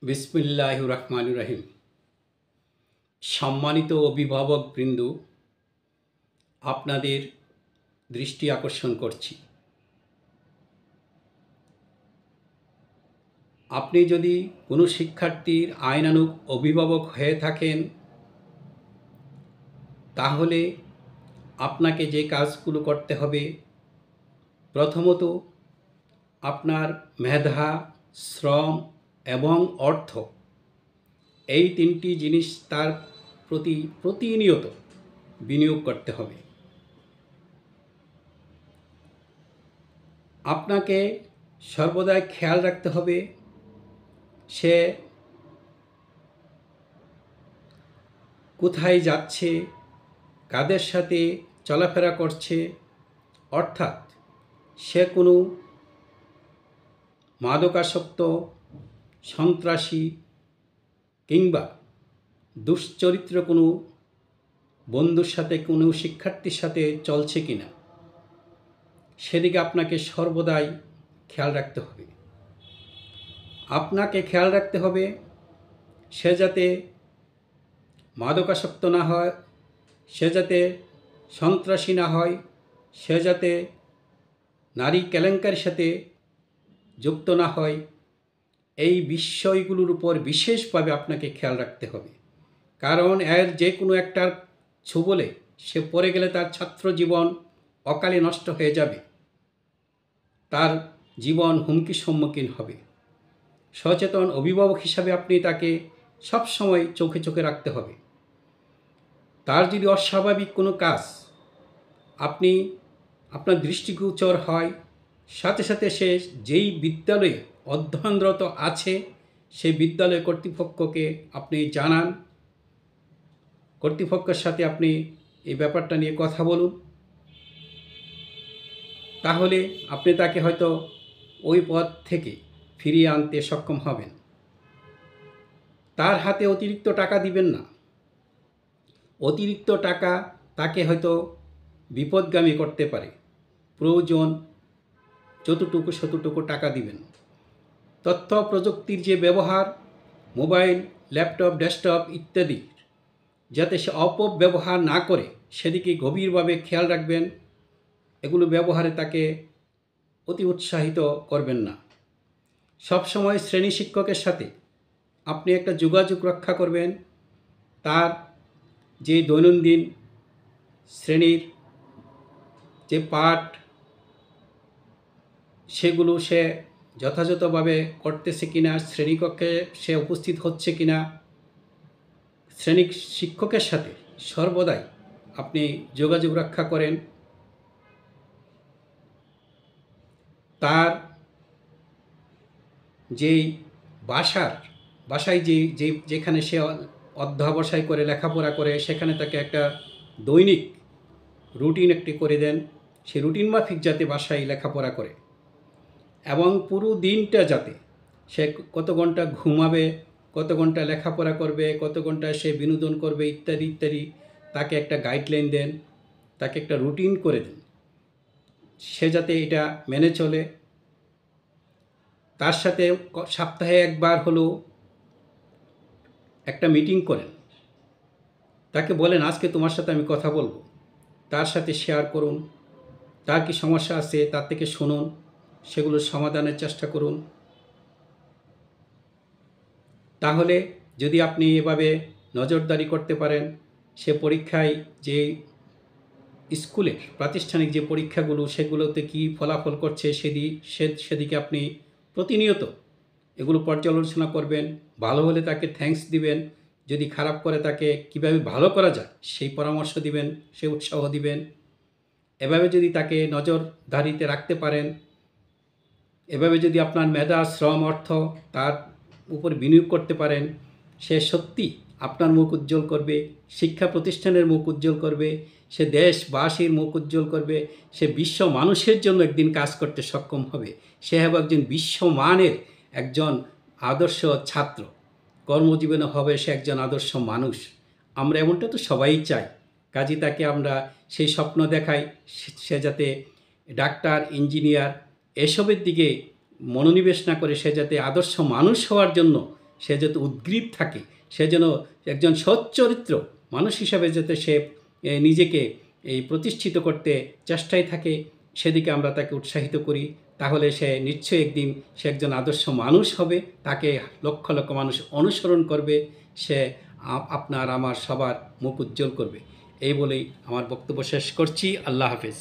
বিসমিল্লাহির রহমানির রহিম। সম্মানিত অভিভাবকবৃন্দ, আপনাদের দৃষ্টি আকর্ষণ করছি। আপনি যদি কোনো শিক্ষার্থীর আইনানুগ অভিভাবক হয়ে থাকেন, তাহলে আপনাকে যে কাজগুলো করতে হবে, প্রথমত আপনার মেধা, শ্রম এবং অর্থ, এই তিনটি জিনিস তার প্রতি প্রতিনিয়ত বিনিয়োগ করতে হবে। আপনাকে সর্বদাই খেয়াল রাখতে হবে সে কোথায় যাচ্ছে, কাদের সাথে চলাফেরা করছে, অর্থাৎ সে কোনো মাদকাসক্ত, সন্ত্রাসী কিংবা দুশ্চরিত্র কোনো বন্ধুর সাথে, কোনো শিক্ষার্থীর সাথে চলছে কিনা, সেদিকে আপনাকে সর্বদাই খেয়াল রাখতে হবে। আপনাকে খেয়াল রাখতে হবে সে যাতে মাদকাসক্ত না হয়, সে যাতে সন্ত্রাসী না হয়, সে যাতে নারী কেলেঙ্কারির সাথে যুক্ত না হয়। এই বিষয়গুলোর উপর বিশেষভাবে আপনাকে খেয়াল রাখতে হবে, কারণ এর যে কোনো একটার ছোবলে সে পড়ে গেলে তার ছাত্র জীবন অকালে নষ্ট হয়ে যাবে, তার জীবন হুমকির সম্মুখীন হবে। সচেতন অভিভাবক হিসাবে আপনি তাকে সবসময় চোখে চোখে রাখতে হবে। তার যদি অস্বাভাবিক কোনো কাজ আপনার দৃষ্টিগোচর হয়, সাথে সাথে সে যেই বিদ্যালয়ে অধ্যয়নরত আছে সেই বিদ্যালয় কর্তৃপক্ষকে আপনি জানান। কর্তৃপক্ষের সাথে আপনি এই ব্যাপারটা নিয়ে কথা বলুন, তাহলে আপনি তাকে হয়তো ওই পথ থেকে ফিরিয়ে আনতে সক্ষম হবেন। তার হাতে অতিরিক্ত টাকা দিবেন না। অতিরিক্ত টাকা তাকে হয়তো বিপদগামী করতে পারে। প্রয়োজন যতটুকু ততটুকু টাকা দিবেন। তথ্য প্রযুক্তির যে ব্যবহার, মোবাইল, ল্যাপটপ, ডেস্কটপ ইত্যাদি, যাতে সে অপব্যবহার না করে সেদিকে গভীরভাবে খেয়াল রাখবেন। এগুলো ব্যবহারে তাকে অতি উৎসাহিত করবেন না। সবসময় শ্রেণী শিক্ষকের সাথে আপনি একটা যোগাযোগ রক্ষা করবেন। তার যে দৈনন্দিন শ্রেণীর যে পাঠ, সেগুলো সে যথাযথভাবে করতেছে কিনা, শ্রেণীকক্ষে সে উপস্থিত হচ্ছে কিনা, শ্রেণী শিক্ষকের সাথে সর্বদাই আপনি যোগাযোগ রক্ষা করেন। তার যেই বাসায় যেখানে সে অধ্যবসায় করে লেখাপড়া করে, সেখানে তাকে একটা দৈনিক রুটিন একটি করে দেন। সে রুটিন মাফিক যাতে বাসায় লেখাপড়া করে এবং পুরো দিনটা যাতে সে কত ঘন্টা ঘুমাবে, কত ঘন্টা লেখাপড়া করবে, কত ঘন্টা সে বিনোদন করবে ইত্যাদি ইত্যাদি, তাকে একটা গাইডলাইন দেন, তাকে একটা রুটিন করে দেন। সে যাতে এটা মেনে চলে। তার সাথে সপ্তাহে একবার হলেও একটা মিটিং করেন। তাকে বলেন, আজকে তোমার সাথে আমি কথা বলবো। তার সাথে শেয়ার করুন। তার কি সমস্যা আছে তার থেকে শুনুন, সেগুলো সমাধানের চেষ্টা করুন। তাহলে যদি আপনি এভাবে নজরদারি করতে পারেন, সে পরীক্ষায় যে স্কুলের প্রাতিষ্ঠানিক যে পরীক্ষাগুলো, সেগুলোতে কি ফলাফল করছে সেদিকে আপনি প্রতিনিয়ত এগুলো পর্যালোচনা করবেন। ভালো হলে তাকে থ্যাঙ্কস দিবেন, যদি খারাপ করে তাকে কিভাবে ভালো করা যায় সেই পরামর্শ দিবেন, সে উৎসাহ দিবেন। এভাবে যদি তাকে নজরদারিতে রাখতে পারেন, এভাবে যদি আপনার মেধা, শ্রম, অর্থ তার উপর বিনিয়োগ করতে পারেন, সে সত্যি আপনার মুখ উজ্জ্বল করবে, শিক্ষা প্রতিষ্ঠানের মুখ উজ্জ্বল করবে, সে দেশবাসীর মুখ উজ্জ্বল করবে, সে বিশ্ব মানুষের জন্য একদিন কাজ করতে সক্ষম হবে। সে হবে একজন বিশ্বমানের একজন আদর্শ ছাত্র, কর্মজীবনে হবে সে একজন আদর্শ মানুষ। আমরা এমনটা তো সবাই চাই। কাজে তাকে আমরা সেই স্বপ্ন দেখাই সে যাতে ডাক্তার, ইঞ্জিনিয়ার এসবের দিকে মনোনিবেশ না করে সে যাতে আদর্শ মানুষ হওয়ার জন্য সে যাতে উদ্গ্রীব থাকে, সে যেন একজন সচ্চরিত্র মানুষ হিসাবে যাতে সে নিজেকে এই প্রতিষ্ঠিত করতে চেষ্টায় থাকে, সেদিকে আমরা তাকে উৎসাহিত করি। তাহলে সে নিশ্চয়ই একদিন সে একজন আদর্শ মানুষ হবে, তাকে লক্ষ লক্ষ মানুষ অনুসরণ করবে, সে আপনার আমার সবার মুখ উজ্জ্বল করবে। এই বলেই আমার বক্তব্য শেষ করছি। আল্লাহ হাফেজ।